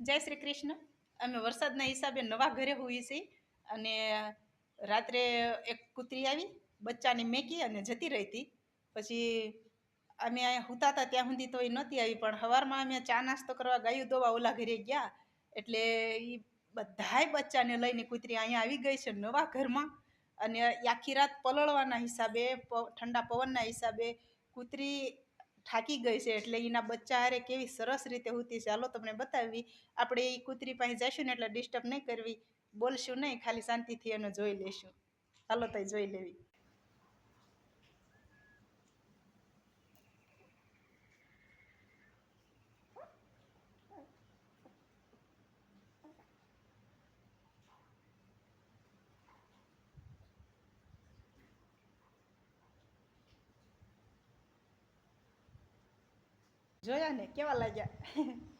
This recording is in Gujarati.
જય શ્રી કૃષ્ણ. અમે વરસાદના હિસાબે નવા ઘરે હોઈએ છીએ અને રાત્રે એક કૂતરી આવી, બચ્ચાને મેકી અને જતી રહી હતી. પછી અમે અહીંયા સૂતા હતા ત્યાં સુધી તો એ નહોતી આવી, પણ સવારમાં અમે ચા નાસ્તો કરવા ગાયું દોવા ઓલા ઘરે ગયા એટલે એ બધાય બચ્ચાને લઈને કૂતરી અહીંયા આવી ગઈ છે નવા ઘરમાં. અને આખી રાત પલળવાના હિસાબે, ઠંડા પવનના હિસાબે કૂતરી થાકી ગઈ છે, એટલે એના બચ્ચા હારે કેવી સરસ રીતે સૂતી છે. હાલો તમને બતાવી. આપણે એ કૂતરી પાસે જઈશું ને એટલે ડિસ્ટર્બ નહીં કરવી, બોલશું નહીં, ખાલી શાંતિથી એને જોઈ લેશું. હાલો તો જોઈ લેવી. જોયા ને કેવા લાગ્યા?